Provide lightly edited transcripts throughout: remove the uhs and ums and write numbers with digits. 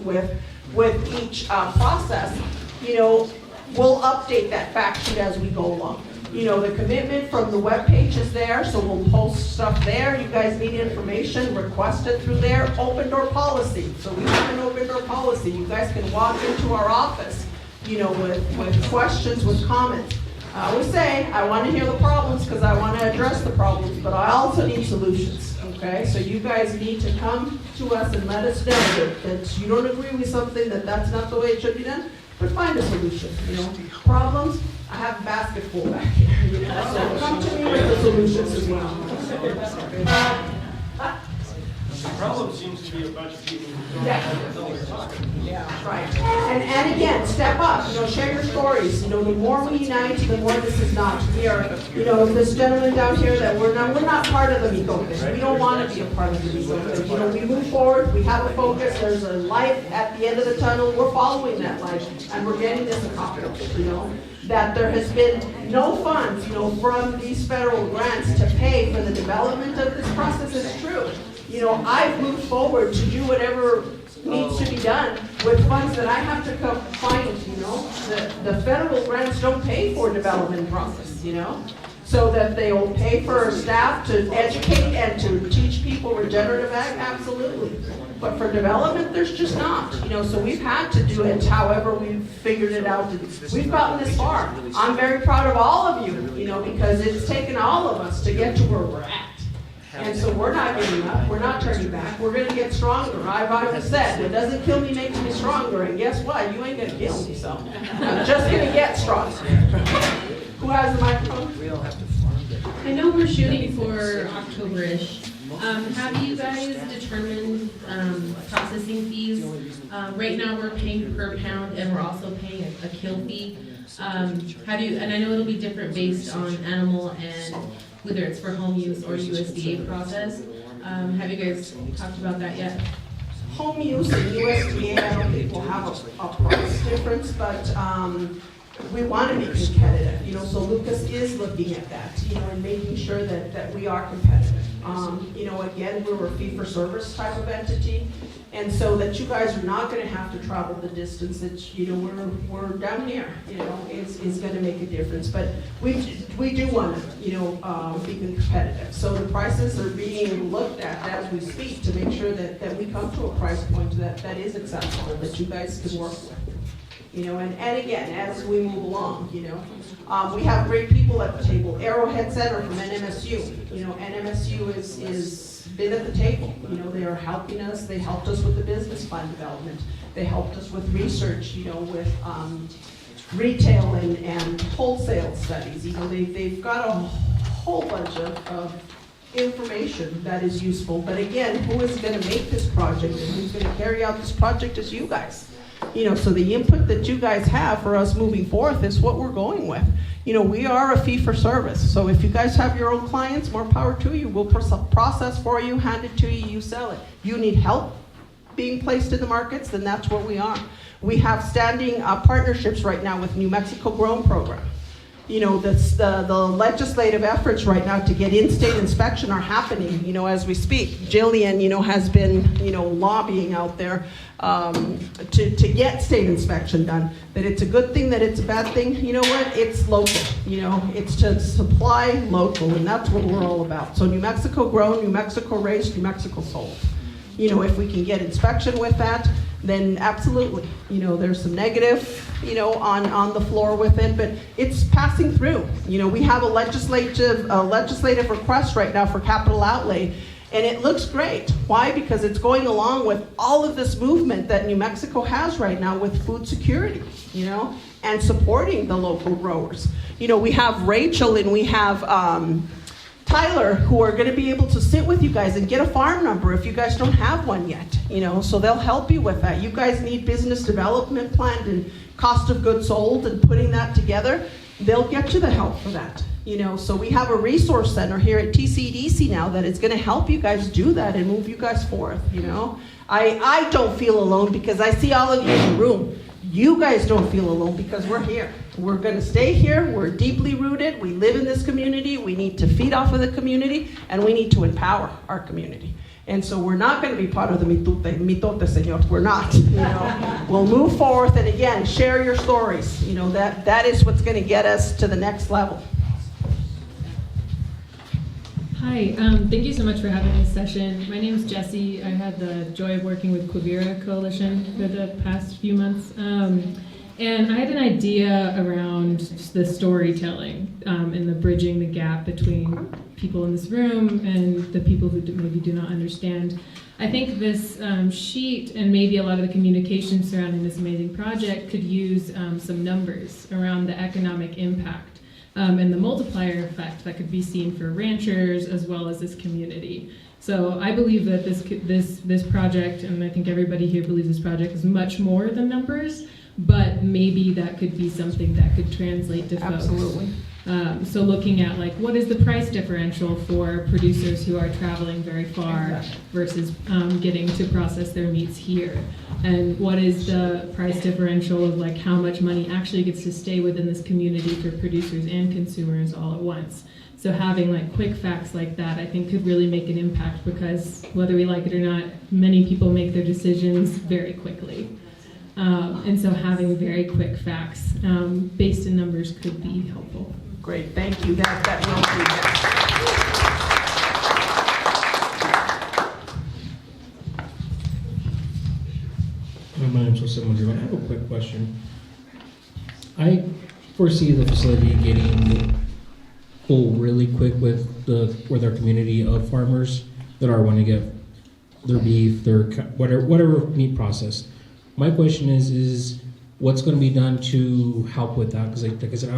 with each process, we'll update that fact sheet as we go along. The commitment from the webpage is there, so we'll post stuff there. You guys need information, request it through there. Open door policy. So we have an open door policy. You guys can walk into our office, with questions, with comments. I always say, I want to hear the problems because I want to address the problems, but I also need solutions, okay? So you guys need to come to us and let us know that you don't agree with something, that's not the way it should be done, but find a solution, Problems, I have a basket full back here, so come to me with the solutions as well. The problem seems to be a bunch of people who don't know what they're talking about. Yeah, right. And again, step up, share your stories. The more we unite, the more this is not. We are, this gentleman down here that we're not part of the Miko thing. We don't want to be a part of the Miko thing. We move forward, we have a focus, there's a light at the end of the tunnel, we're following that light, and we're getting this accomplished, that there has been no funds, from these federal grants to pay for the development of this process is true. I've moved forward to do whatever needs to be done with funds that I have to come find, The federal grants don't pay for development process, So that they will pay for staff to educate and to teach people regenerative ag, absolutely. But for development, there's just not, so we've had to do it however we've figured it out. We've gotten this far. I'm very proud of all of you, because it's taken all of us to get to where we're at. And so we're not giving up, we're not turning back, we're going to get stronger. I've always said, what doesn't kill me makes me stronger, and guess what? You ain't going to kill me, so I'm just going to get stronger. Who has the microphone? We all have to farm it. I know we're shooting for October-ish. Have you guys determined processing fees? Right now we're paying per pound and we're also paying a kill fee. And I know it'll be different based on animal and whether it's for home use or USDA process. Have you guys talked about that yet? Home use and USDA, I don't think will have a price difference, but we want to be competitive, so Lucas is looking at that, and making sure that we are competitive. Again, we're a fee-for-service type of entity, and so that you guys are not going to have to travel the distance that, we're down here, is going to make a difference. But we do want to, be competitive. So the prices are being looked at as we speak to make sure that we come to a price point that is acceptable, that you guys can work with. And again, as we move along, we have great people at the table. Arrowhead Center from NMSU, NMSU is been at the table. They are helping us. They helped us with the business plan development. They helped us with research, with retail and wholesale studies. They've got a whole bunch of information that is useful. But again, who is going to make this project and who's going to carry out this project is you guys. So the input that you guys have for us moving forth is what we're going with. We are a fee for service. So if you guys have your own clients, more power to you. We'll process for you, hand it to you, you sell it. You need help being placed in the markets, then that's what we are. We have standing partnerships right now with New Mexico Grown Program. The legislative efforts right now to get in-state inspection are happening, as we speak. Jillian, has been, lobbying out there to get state inspection done. That it's a good thing, that it's a bad thing. You know what? It's local. It's to supply local, and that's what we're all about. So New Mexico grown, New Mexico raised, New Mexico sold. If we can get inspection with that, then absolutely. There's some negative, on the floor with it, but it's passing through. We have a legislative request right now for capital outlay, and it looks great. Why? Because it's going along with all of this movement that New Mexico has right now with food security, and supporting the local growers. We have Rachel and we have Tyler, who are going to be able to sit with you guys and get a farm number if you guys don't have one yet, so they'll help you with that. You guys need business development plan and cost of goods sold and putting that together. They'll get you the help for that, so we have a resource center here at TCEDC now that is going to help you guys do that and move you guys forth, I don't feel alone because I see all of you in the room. You guys don't feel alone because we're here. We're going to stay here. We're deeply rooted. We live in this community. We need to feed off of the community, and we need to empower our community. And so we're not going to be part of the mitote, señor. We're not. You know, we'll move forward, and again, share your stories. You know, that is what's going to get us to the next level. Hi, thank you so much for having this session. My name is Jessie. I had the joy of working with Quivira Coalition for the past few months. And I had an idea around the storytelling and the bridging the gap between people in this room and the people who maybe do not understand. I think this sheet and maybe a lot of the communication surrounding this amazing project could use some numbers around the economic impact and the multiplier effect that could be seen for ranchers as well as this community. So I believe that this project, and I think everybody here believes this project, is much more than numbers, but maybe that could be something that could translate to folks. Absolutely. So looking at like what is the price differential for producers who are traveling very far versus getting to process their meats here, and what is the price differential of like how much money actually gets to stay within this community for producers and consumers all at once. So having like quick facts like that, I think could really make an impact, because whether we like it or not, many people make their decisions very quickly. And so having very quick facts based in numbers could be helpful. Great, thank you. That will be that. My name's Jose Madrigal. I have a quick question. I foresee the facility getting full really quick with our community of farmers that are wanting to get their beef, their whatever meat processed. My question is what's going to be done to help with that? Because like I said, I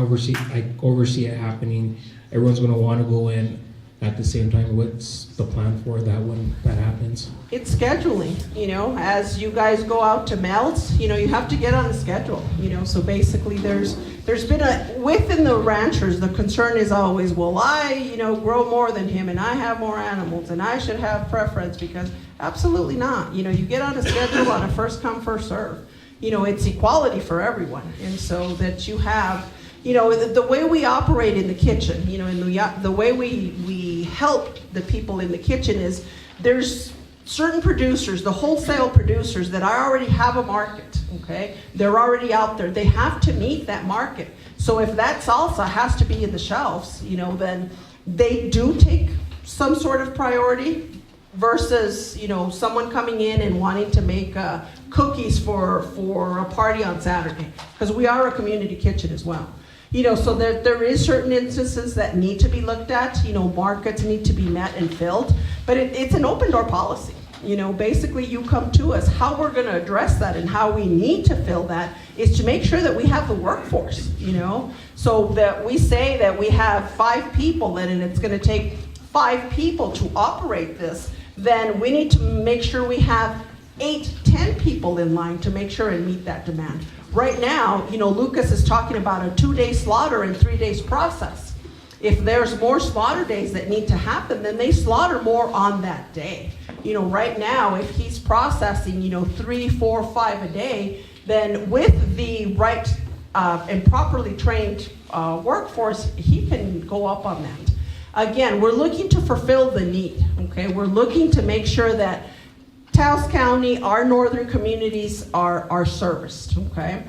oversee it happening. Everyone's going to want to go in at the same time. What's the plan for that when that happens? It's scheduling, you know, as you guys go out to melts, you know, you have to get on the schedule, you know, so basically there's been within the ranchers, the concern is always, well, I, you know, grow more than him and I have more animals and I should have preference, because absolutely not. You know, you get on a schedule on a first come, first serve. You know, it's equality for everyone. And so that you have, you know, the way we operate in the kitchen, you know, and the way we help the people in the kitchen is there's certain producers, the wholesale producers that already have a market, okay? They're already out there. They have to meet that market. So if that salsa has to be in the shelves, you know, then they do take some sort of priority versus, you know, someone coming in and wanting to make cookies for a party on Saturday, because we are a community kitchen as well. You know, so there is certain instances that need to be looked at, you know, markets need to be met and filled, but it's an open door policy. You know, basically you come to us, how we're gonna address that and how we need to fill that is to make sure that we have the workforce, you know, so that we say that we have 5 people and it's gonna take 5 people to operate this, then we need to make sure we have 8-10 people in line to make sure and meet that demand. Right now, you know, Lucas is talking about a 2-day slaughter and 3 days process. If there's more slaughter days that need to happen, then they slaughter more on that day. You know, right now, if he's processing, you know, 3, 4, 5 a day, then with the right and properly trained workforce, he can go up on that. Again, we're looking to fulfill the need, okay? We're looking to make sure that Taos County, our northern communities are serviced, okay?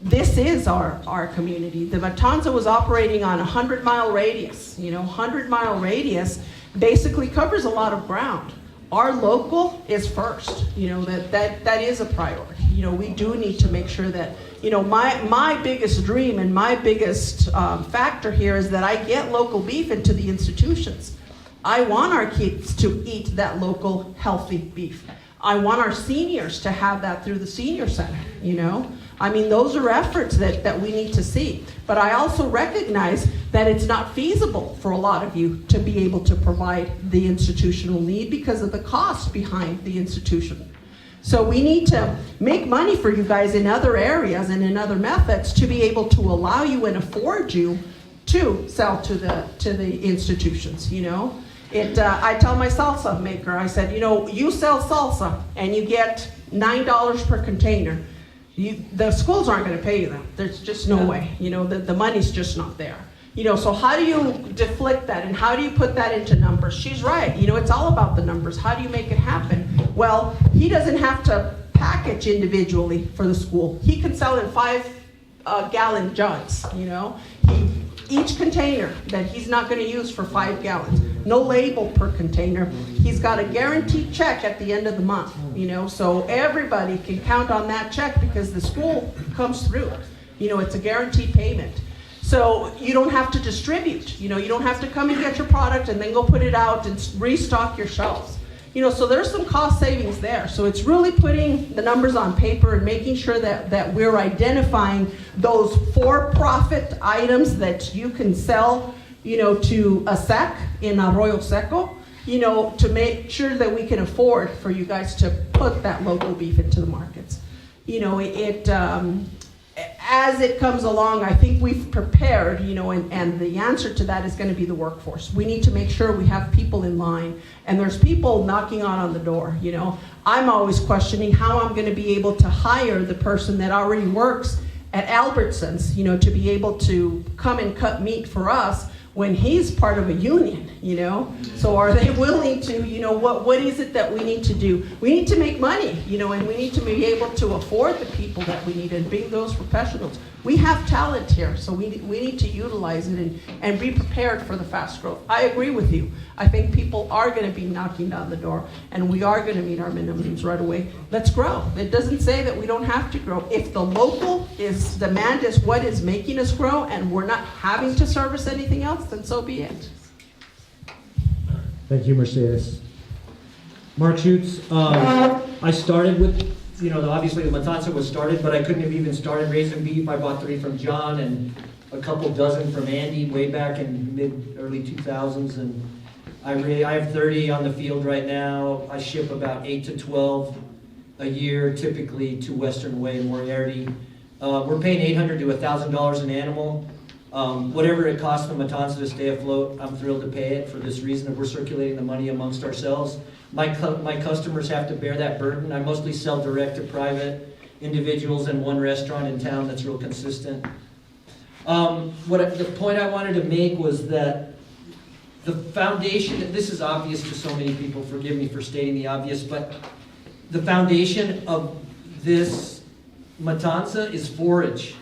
This is our community. The Matanza was operating on a 100-mile radius. You know, 100-mile radius basically covers a lot of ground. Our local is first, you know, that is a priority. You know, we do need to make sure that, you know, my biggest dream and my biggest factor here is that I get local beef into the institutions. I want our kids to eat that local healthy beef. I want our seniors to have that through the senior center, you know? I mean, those are efforts that we need to see. But I also recognize that it's not feasible for a lot of you to be able to provide the institutional need because of the cost behind the institution. So we need to make money for you guys in other areas and in other methods to be able to allow you and afford you to sell to the institutions, you know? I tell my salsa maker, I said, you know, you sell salsa and you get $9 per container. The schools aren't going to pay you that. There's just no way. You know, the money's just not there. So how do you deflect that and how do you put that into numbers? She's right, it's all about the numbers. How do you make it happen? Well, he doesn't have to package individually for the school. He can sell in 5-gallon jugs, each container that he's not going to use for 5 gallons. No label per container. He's got a guaranteed check at the end of the month, so everybody can count on that check because the school comes through. It's a guaranteed payment. So you don't have to distribute, you don't have to come and get your product and then go put it out and restock your shelves. So there's some cost savings there. So it's really putting the numbers on paper and making sure that we're identifying those for-profit items that you can sell, to a SEC in Arroyo Seco, to make sure that we can afford for you guys to put that local beef into the markets. As it comes along, I think we've prepared, and the answer to that is going to be the workforce. We need to make sure we have people in line, and there's people knocking on the door, I'm always questioning how I'm going to be able to hire the person that already works at Albertsons, to be able to come and cut meat for us when he's part of a union, So are they willing to, what is it that we need to do? We need to make money, and we need to be able to afford the people that we need and being those professionals. We have talent here, so we need to utilize it and be prepared for the fast growth. I agree with you. I think people are going to be knocking down the door, and we are going to meet our minimums right away. Let's grow. It doesn't say that we don't have to grow. If the local demand is what is making us grow, and we're not having to service anything else, then so be it. Thank you, Mercedes. Mark Schutz, I started with, obviously the Matanza was started, but I couldn't have even started raising beef. I bought 3 from John and a couple dozen from Andy way back in early 2000s, and I have 30 on the field right now. I ship about 8 to 12 a year, typically to Western Way and Moriarty. We're paying $800 to $1,000 an animal. Whatever it costs the Matanza to stay afloat, I'm thrilled to pay it for this reason that we're circulating the money amongst ourselves. My customers have to bear that burden. I mostly sell direct to private individuals and one restaurant in town that's real consistent. The point I wanted to make was that the foundation, this is obvious to so many people, forgive me for stating the obvious, but the foundation of this Matanza is forage.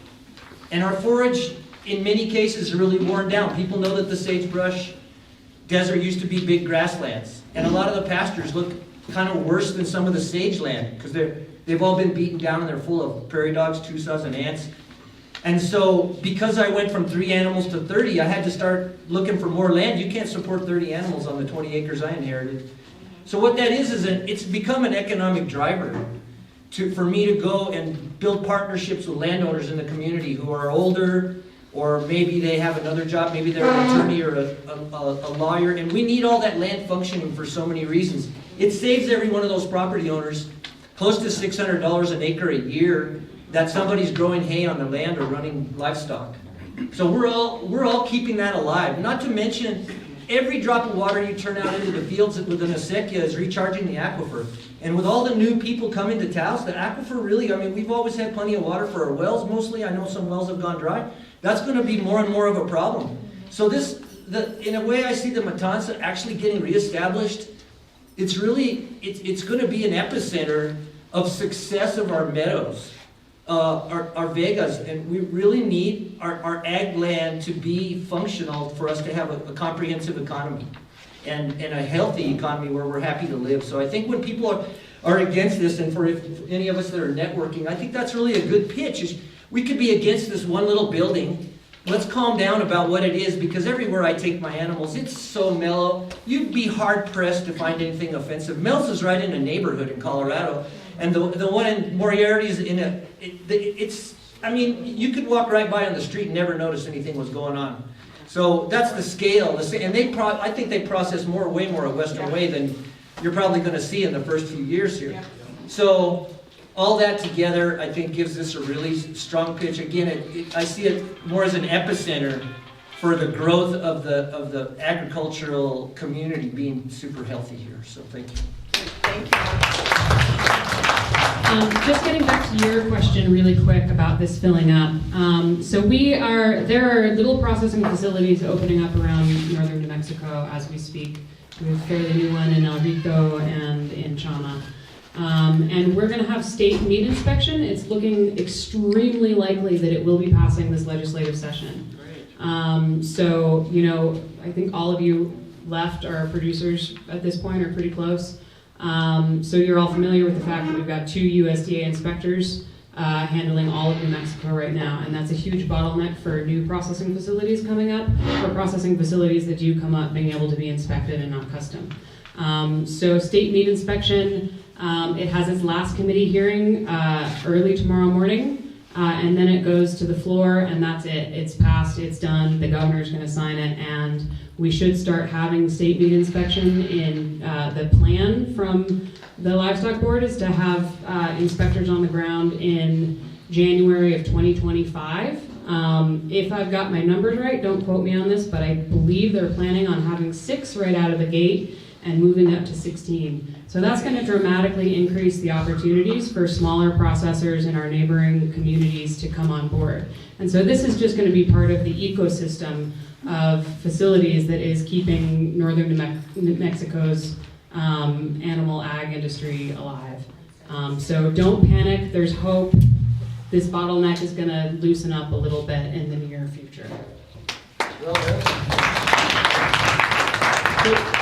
And our forage, in many cases, is really worn down. People know that the sagebrush desert used to be big grasslands. And a lot of the pastures look kind of worse than some of the sage land because they've all been beaten down and they're full of prairie dogs, tusaws, and ants. And so because I went from 3 animals to 30, I had to start looking for more land. You can't support 30 animals on the 20 acres I inherited. So what that is it's become an economic driver for me to go and build partnerships with landowners in the community who are older, or maybe they have another job, maybe they're an attorney or a lawyer, and we need all that land functioning for so many reasons. It saves every one of those property owners close to $600 an acre a year that somebody's growing hay on the land or running livestock. So we're all keeping that alive. Not to mention, every drop of water you turn out into the fields within a sequia is recharging the aquifer. And with all the new people coming to Taos, the aquifer really, we've always had plenty of water for our wells mostly. I know some wells have gone dry. That's going to be more and more of a problem. So in a way I see the Matanza actually getting reestablished. It's going to be an epicenter of success of our meadows, our vegas, and we really need our ag land to be functional for us to have a comprehensive economy and a healthy economy where we're happy to live. So I think when people are against this, and for any of us that are networking, I think that's really a good pitch. We could be against this one little building. Let's calm down about what it is, because everywhere I take my animals, it's so mellow. You'd be hard-pressed to find anything offensive. Mel's is right in a neighborhood in Colorado, and the one in Moriarty is you could walk right by on the street and never notice anything was going on. So that's the scale. And I think they process way more at Western Way than you're probably going to see in the first few years here. So all that together, I think, gives this a really strong pitch. Again, I see it more as an epicenter for the growth of the agricultural community being super healthy here. So thank you. Thank you. Just getting back to your question really quick about this filling up. So there are little processing facilities opening up around northern New Mexico as we speak. We have a fairly new one in El Rico and in Chana. And we're going to have state meat inspection. It's looking extremely likely that it will be passing this legislative session. So, I think all of you left are producers at this point, or pretty close. So you're all familiar with the fact that we've got 2 USDA inspectors handling all of New Mexico right now, and that's a huge bottleneck for new processing facilities coming up, or processing facilities that do come up being able to be inspected and not custom. So state meat inspection, it has its last committee hearing early tomorrow morning. And then it goes to the floor, and that's it. It's passed, it's done, the governor's gonna sign it, and we should start having state meat inspection in the plan from the Livestock Board is to have inspectors on the ground in January of 2025. If I've got my numbers right, don't quote me on this, but I believe they're planning on having 6 right out of the gate and moving up to 16. So that's going to dramatically increase the opportunities for smaller processors in our neighboring communities to come on board. And so this is just going to be part of the ecosystem of facilities that is keeping northern New Mexico's animal ag industry alive. So don't panic, there's hope. This bottleneck is going to loosen up a little bit in the near future.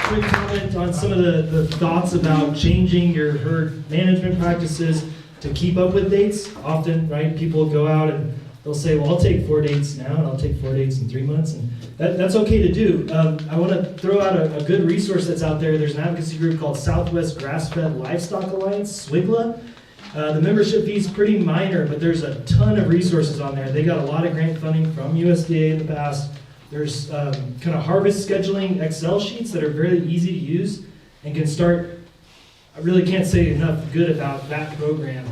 Quick comment on some of the thoughts about changing your herd management practices to keep up with dates. Often, right, people go out and they'll say, well, I'll take 4 dates now and I'll take 4 dates in 3 months. And that's okay to do. I want to throw out a good resource that's out there. There's an advocacy group called Southwest Grass-Fed Livestock Alliance, SWGLA. The membership fee is pretty minor, but there's a ton of resources on there. They got a lot of grant funding from USDA in the past. There's kind of harvest scheduling Excel sheets that are very easy to use and can start. I really can't say enough good about that program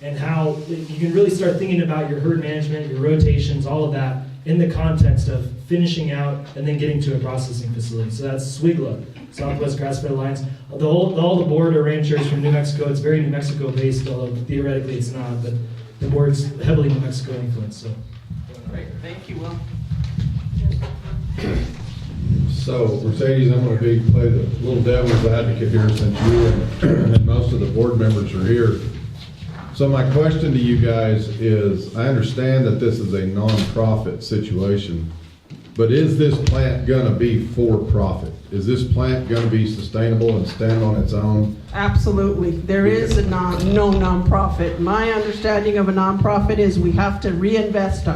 and how you can really start thinking about your herd management, your rotations, all of that in the context of finishing out and then getting to a processing facility. So that's SWGLA, Southwest Grass-Fed Alliance. All the board are ranchers from New Mexico. It's very New Mexico based, although theoretically it's not, but the board's heavily New Mexico influenced. So. Great, thank you, Will. So, Mercedes, I'm going to play the little devil's advocate here since you and most of the board members are here. So my question to you guys is, I understand that this is a non-profit situation, but is this plant going to be for profit? Is this plant going to be sustainable and stand on its own? Absolutely. There is no nonprofit. My understanding of a nonprofit is we have to reinvest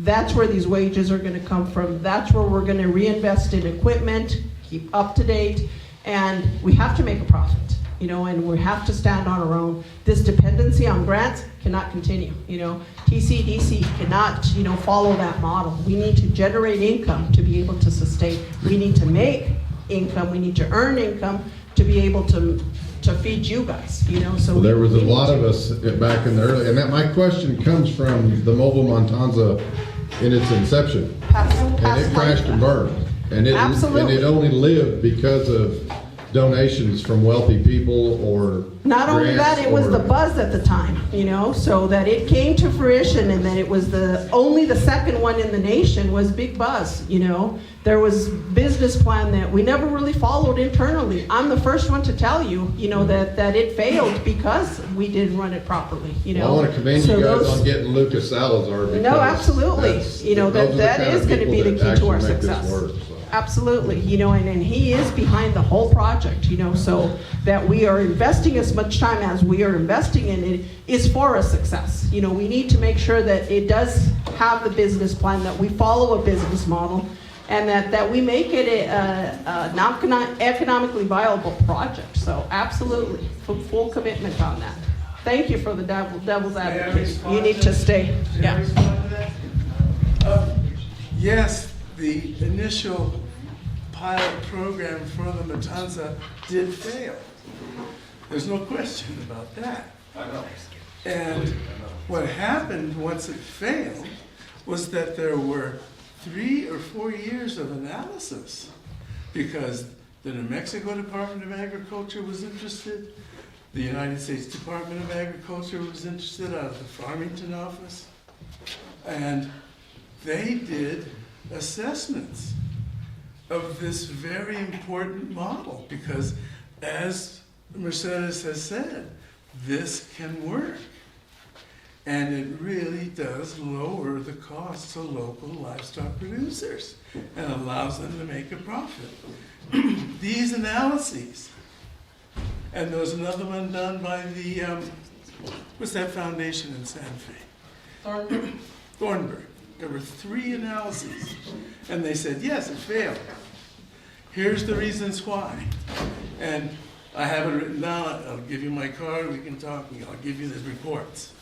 that's where these wages are going to come from. That's where we're going to reinvest in equipment, keep up to date, and we have to make a profit, and we have to stand on our own. This dependency on grants cannot continue, TCEDC cannot, follow that model. We need to generate income to be able to sustain. We need to make income. We need to earn income to be able to feed you guys, So there was a lot of us back in the early, and my question comes from the mobile Matanza in its inception. And it crashed and burned. And it only lived because of donations from wealthy people or not only that, it was the buzz at the time, so that it came to fruition, and then it was only the second one in the nation was Big Buzz, There was business plan that we never really followed internally. I'm the first one to tell you, that it failed because we didn't run it properly, Well, I want to commend you guys on getting Lucas Salazar. No, absolutely. That is going to be the key to our success. Absolutely, and he is behind the whole project, so that we are investing as much time as we are investing in it is for a success. We need to make sure that it does have the business plan, that we follow a business model, and that we make it an economically viable project. So absolutely, full commitment on that. Thank you for the devil's advocate. You need to stay. Yeah. Yes, the initial pilot program for the Matanza did fail. There's no question about that. I know. And what happened once it failed was that there were 3 or 4 years of analysis because the New Mexico Department of Agriculture was interested, The United States Department of Agriculture was interested out of the Farmington office. And they did assessments of this very important model because, as Mercedes has said, this can work. And it really does lower the costs of local livestock producers and allows them to make a profit. These analyses, and there was another one done by the, what's that foundation in Santa Fe? Thornburg. There were 3 analyses, and they said, yes, it failed. Here's the reasons why. And I have it written down. I'll give you my card. We can talk. I'll give you the reports.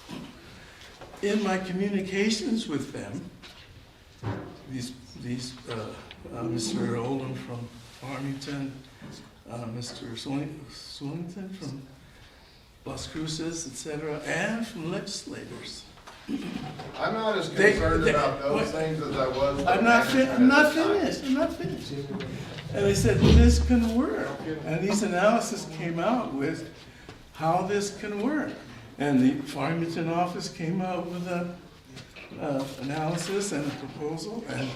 In my communications with them, Mr. Oldham from Farmington, Mr. Swillington from Las Cruces, etc., and from legislators. I'm not as concerned about those things as I was. I'm not finished. And they said, this can work. And these analyses came out with how this can work. And the Farmington office came out with a analysis and a proposal, and